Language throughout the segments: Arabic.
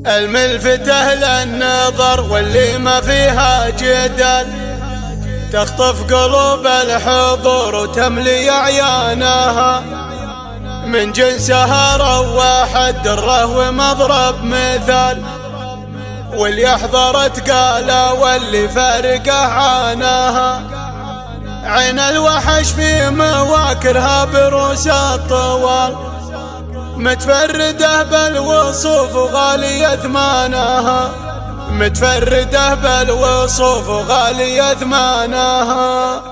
الملفتة للنظر واللي ما فيها جدال، تخطف قلوب الحضور وتملي أعيانها. من جنسها رواح الدرة ومضرب مثال، واللي أحضرت قالا واللي فارقه عاناها. عين الوحش في مواكرها بروس الطوال، متفردة بالوصوف وغالية ثمانها. متفردة بالوصوف وغالية ثمانها.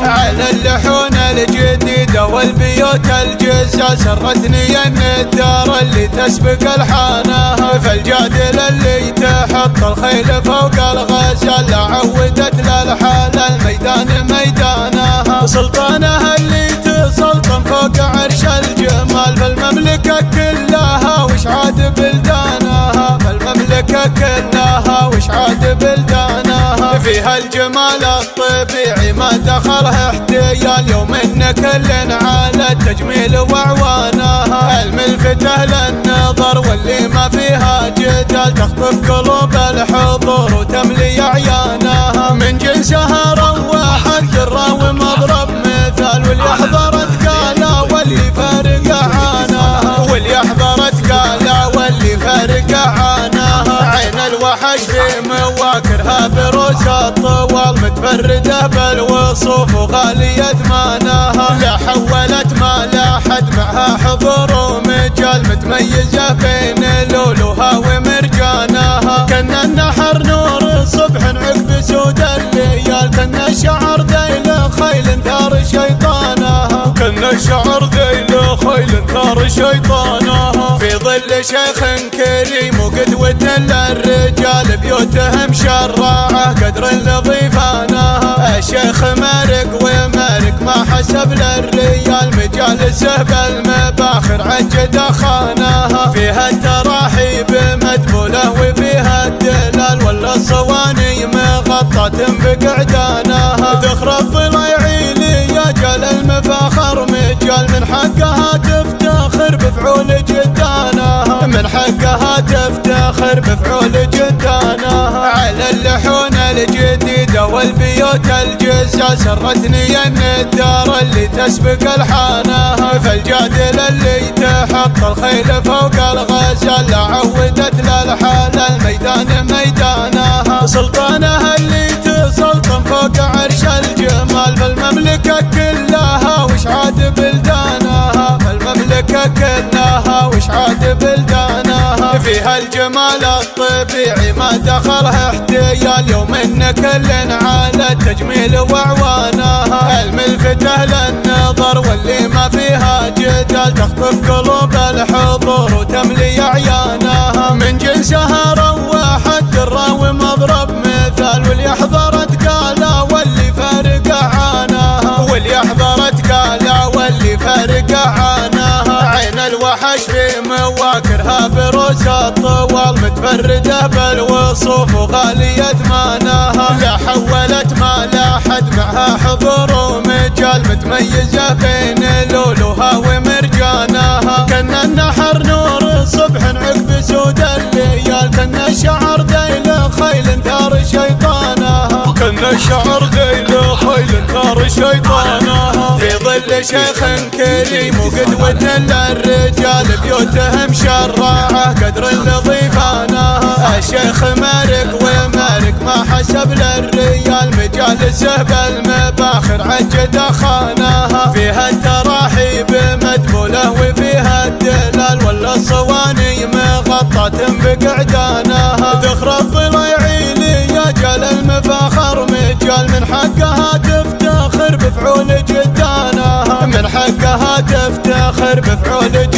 على اللحون الجديدة والبيوت الجزة سرتني ان الدار اللي تسبق الحانها. فالجادل اللي تحط الخيل فوق الغزال، عودت للحال الميدان ميدانها. سلطانها اللي تسلطن فوق عرش الجمال، فالمملكة كلها وش عاد بلدانها. فالمملكة كلها وش عاد بلدانها. فيها الجمال الطبيعي ما دخلها احتيال، يوم ان كل على التجميل واعوانها. الملفتة للنظر واللي ما فيها جدال، تخطف قلوب الحضور وتملي اعيانها. من جنسها رواح الدرة ومضرب مثال، واللي احضرت قالا واللي فارقه عاناها. واللي احضرت قالا واللي فارقه عاناها. عين الوحش في مواكرها بروس الطوال، متفردة بالوصوف وغالية ثمانها. لا حولت ما لا حد معها حضور ومجال، متميزة بين لولوها ومرجانها. كنا النحر نور الصبح عقب سود الليال، كنا الشعر ذيل خيل ثار شيطانها. كنا الشعر ذيل خيل ثار شيطانها. في ظل شيخ كريم وقدوة للرجال، بيوتهم شراعة قدر لضيفانها. الشيخ مارق ومارق ما حسب للريال، مجالسه بالمباخر عجد خاناها. فيها التراحيب مدبولة وفيها الدلال، ولا الصواني مغطاة بقعدانها. ذخر الضليعي ليجال المفاخر مجال، من حقها تفتخر بفعول جدانها. من حقها تفتخر بفعول جدانها. على اللحون الجديدة والبيوت الجزة سرتني ان الدار اللي تسبق الحانها. فالجادل اللي تحط الخيل فوق الغزال، عودت للحال الميدان ميدانها. سلطانها اللي تسلطن فوق عرش الجمال، فالمملكة كلها وش عاد بلدانها. فالمملكة كلها وش عاد بلدانها. فيها الجمال الطبيعي ما دخلها احتيال، يوم ان كل على التجميل واعوانها. الملفتة للنظر واللي ما فيها جدال، تخطف قلوب الحضور وتملي اعيانها. من جنسها رواح الدرة ومضرب مثال، واللي احضرت قالا واللي فارقه عاناها. واللي احضرت قالا واللي فارقه عاناها. عين الوحش في مواكرها بروس الطوال، متفردة بالوصوف وغالية ثمانها. لا حولت ما لا حد معها حضور ومجال، متميزة بين لولوها ومرجانها. كنا النحر نور الصبح عقب سود الليال، كنا الشعر ذيل خيل ثار شيطانها. كنا الشعر ذيل خيل ثار شيطانها. في ظل شيخ كريم وقدوة للرجال، بيوتهم شراعة قدر لضيفانها. الشيخ مارق ومارق ما حسب للريال، مجالسه بالمباخر عجد خاناها. فيها التراحيب مدبولة وفيها الدلال، ولا الصواني مغطاة بقعدانها. ذخر الضليعي ليجال المفاخر مجال، من حقها تفتخر بفعول جدانها. من حقها تفتخر بفعول